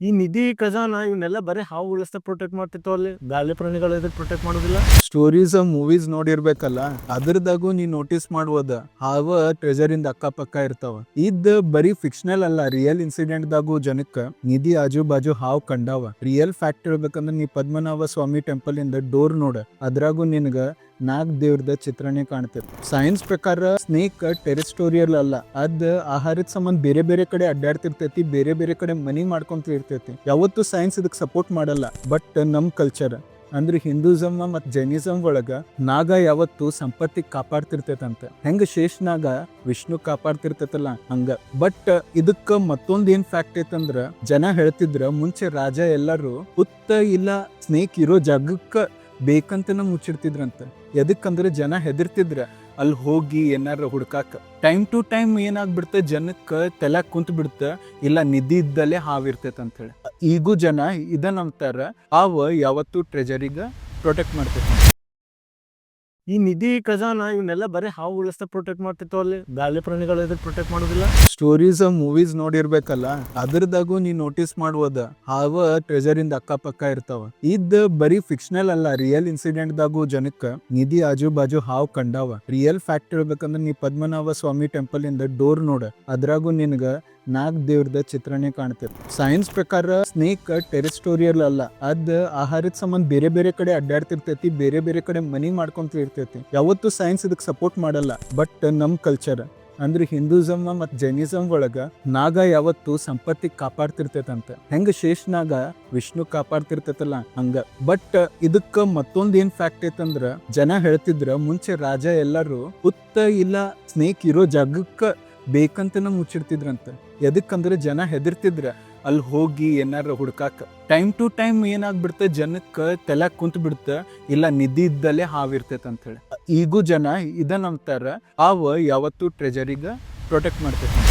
ಈ ನಿಧಿ ಖಜಾನ ಇವನ್ನೆಲ್ಲ ಬರೀ ಹಾವು ಉಳಿಸ್ತಾ ಪ್ರೊಟೆಕ್ಟ್ ಮಾಡ್ತಿತ್ತು, ಅಲ್ಲಿ ಗಾಳಿ ಪ್ರಾಣಿಗಳು ಇದಕ್ಕೆ ಪ್ರೊಟೆಕ್ಟ್ ಮಾಡೋದಿಲ್ಲ. ಸ್ಟೋರೀಸ್ ಮೂವೀಸ್ ನೋಡಿರ್ಬೇಕಲ್ಲ, ಅದ್ರದಾಗೂ ನೀ ನೋಟಿಸ್ ಮಾಡ್ಬೋದ ಹಾವ ಟ್ರೆಜರ್ ಇಂದ ಅಕ್ಕಪಕ್ಕ ಇರ್ತಾವ. ಇದ್ ಬರೀ ಫಿಕ್ಷನಲ್ ಅಲ್ಲ, ರಿಯಲ್ ಇನ್ಸಿಡೆಂಟ್ ದಾಗೂ ಜನಕ್ಕ ನಿಧಿ ಆಜು ಬಾಜು ಹಾವ್ ಕಂಡಾವ. ರಿಯಲ್ ಫ್ಯಾಕ್ಟ್ ಹೇಳ್ಬೇಕಂದ್ರ ನೀ ಪದ್ಮನಾಭ ಸ್ವಾಮಿ ಟೆಂಪಲ್ ಇಂದ ಡೋರ್ ನೋಡ, ಅದ್ರಾಗೂ ನಿನ್ಗ ನಾಗ್ ದೇವ್ರದ ಚಿತ್ರನೇ ಕಾಣ್ತೈತಿ. ಸೈನ್ಸ್ ಪ್ರಕಾರ ಸ್ನೇಕ್ ಟೆರಿಸ್ಟೋರಿಯಲ್ ಅಲ್ಲ, ಅದ್ ಆಹಾರದ ಸಂಬಂಧ ಬೇರೆ ಬೇರೆ ಕಡೆ ಅಡ್ಡಾಡ್ತಿರ್ತೈತಿ, ಬೇರೆ ಬೇರೆ ಕಡೆ ಮನಿ ಮಾಡ್ಕೊಂತ ಇರ್ತೈತಿ. ಯಾವತ್ತು ಸೈನ್ಸ್ ಇದಕ್ ಸಪೋರ್ಟ್ ಮಾಡಲ್ಲ. ಬಟ್ ನಮ್ ಕಲ್ಚರ್ ಅಂದ್ರೆ ಹಿಂದೂಸಮ್ ಮತ್ ಜೈನಿಸಮ್ ಒಳಗ ನಾಗ ಯಾವತ್ತು ಸಂಪತ್ತಿ ಕಾಪಾಡ್ತಿರ್ತೈತಂತ. ಹೆಂಗ ಶೇಷನಾಗ ವಿಷ್ಣು ಕಾಪಾಡ್ತಿರ್ತೈತಲ್ಲ ಹಂಗ. ಬಟ್ ಇದಕ್ಕ ಮತ್ತೊಂದ್ ಏನ್ ಫ್ಯಾಕ್ಟ್ ಐತಂದ್ರ, ಜನ ಹೇಳ್ತಿದ್ರ ಮುಂಚೆ ರಾಜ ಎಲ್ಲಾರು ಹುತ್ತ ಇಲ್ಲ ಸ್ನೇಕ್ ಇರೋ ಜಾಗಕ್ಕ ಬೇಕಂತನ ಮುಚ್ಚಿಡ್ತಿದ್ರಂತ. ಎದಕ್ಕಂದ್ರೆ ಜನ ಹೆದರ್ತಿದ್ರ ಅಲ್ಲಿ ಹೋಗಿ ಏನಾರ ಹುಡ್ಕಾಕ. ಟೈಮ್ ಟು ಟೈಮ್ ಏನಾಗ್ಬಿಡ್ತ, ಜನಕ್ಕ ತಲೆಕ್ ಕುಂತ ಬಿಡ್ತ, ಇಲ್ಲ ನಿಧಿ ಇದ್ದಲ್ಲೇ ಹಾವಿರ್ತೈತ ಅಂತ ಹೇಳಿ. ಈಗೂ ಜನ ಇದನ್ನ ಅಂತಾರ, ಹಾವು ಯಾವತ್ತು ಟ್ರೆಜರಿಗ ಪ್ರೊಟೆಕ್ಟ್ ಮಾಡ್ತೈತಿ. ಈ ನಿಧಿ ಖಜಾನ ಇವನ್ನೆಲ್ಲ ಬರೀ ಹಾವು ಉಳಿಸ್ತಾ ಪ್ರೊಟೆಕ್ಟ್ ಮಾಡ್ತಿತ್ತು, ಅಲ್ಲಿ ಗಾಳಿ ಪ್ರಾಣಿಗಳು ಇದಕ್ಕೆ ಪ್ರೊಟೆಕ್ಟ್ ಮಾಡೋದಿಲ್ಲ. ಸ್ಟೋರೀಸ್ ಮೂವೀಸ್ ನೋಡಿರ್ಬೇಕಲ್ಲ, ಅದ್ರದಾಗೂ ನೀ ನೋಟಿಸ್ ಮಾಡ್ಬೋದ ಹಾವ ಟ್ರೆಜರ್ ಇಂದ ಅಕ್ಕಪಕ್ಕ ಇರ್ತಾವ. ಇದ್ ಬರೀ ಫಿಕ್ಷನಲ್ ಅಲ್ಲ, ರಿಯಲ್ ಇನ್ಸಿಡೆಂಟ್ ದಾಗೂ ಜನಕ್ಕ ನಿಧಿ ಆಜು ಬಾಜು ಹಾವ್ ಕಂಡಾವ. ರಿಯಲ್ ಫ್ಯಾಕ್ಟ್ ಹೇಳ್ಬೇಕಂದ್ರ ನೀ ಪದ್ಮನಾಭ ಸ್ವಾಮಿ ಟೆಂಪಲ್ ಇಂದ ಡೋರ್ ನೋಡ, ಅದ್ರಾಗೂ ನಿನ್ಗ ನಾಗ್ ದೇವ್ರದ ಚಿತ್ರನೇ ಕಾಣ್ತೈತಿ. ಸೈನ್ಸ್ ಪ್ರಕಾರ ಸ್ನೇಕ್ ಟೆರಿಸ್ಟೋರಿಯಲ್ ಅಲ್ಲ, ಅದ್ ಆಹಾರದ ಸಂಬಂಧ ಬೇರೆ ಬೇರೆ ಕಡೆ ಅಡ್ಡಾಡ್ತಿರ್ತೈತಿ, ಬೇರೆ ಬೇರೆ ಕಡೆ ಮನಿ ಮಾಡ್ಕೊಂತ ಇರ್ತೈತಿ. ಯಾವತ್ತು ಸೈನ್ಸ್ ಇದಕ್ ಸಪೋರ್ಟ್ ಮಾಡಲ್ಲ. ಬಟ್ ನಮ್ ಕಲ್ಚರ್ ಅಂದ್ರೆ ಹಿಂದೂಸಮ್ ಮತ್ ಜೈನಿಸಮ್ ಒಳಗ ನಾಗ ಯಾವತ್ತು ಸಂಪತ್ತಿ ಕಾಪಾಡ್ತಿರ್ತೈತಂತ. ಹೆಂಗ ಶೇಷನಾಗ ವಿಷ್ಣು ಕಾಪಾಡ್ತಿರ್ತೈತಲ್ಲ ಹಂಗ. ಬಟ್ ಇದಕ್ಕ ಮತ್ತೊಂದ್ ಏನ್ ಫ್ಯಾಕ್ಟ್ ಐತಂದ್ರ, ಜನ ಹೇಳ್ತಿದ್ರ ಮುಂಚೆ ರಾಜ ಎಲ್ಲಾರು ಹುತ್ತ ಇಲ್ಲ ಸ್ನೇಕ್ ಇರೋ ಜಾಗಕ್ಕ ಬೇಕಂತನ ಮುಚ್ಚಿಡ್ತಿದ್ರಂತ. ಎದಕ್ಕಂದ್ರೆ ಜನ ಹೆದರ್ತಿದ್ರ ಅಲ್ಲಿ ಹೋಗಿ ಏನಾರ ಹುಡ್ಕಾಕ. ಟೈಮ್ ಟು ಟೈಮ್ ಏನಾಗ್ಬಿಡ್ತ, ಜನಕ್ಕ ತಲೆಕ್ ಕುಂತ ಬಿಡ್ತ, ಇಲ್ಲ ನಿಧಿ ಇದ್ದಲ್ಲೇ ಹಾವಿರ್ತೈತ ಅಂತ ಹೇಳಿ. ಈಗೂ ಜನ ಇದನ್ನ ಅಂತಾರ, ಹಾವು ಯಾವತ್ತು ಟ್ರೆಜರಿಗ ಪ್ರೊಟೆಕ್ಟ್ ಮಾಡ್ತೈತಿ.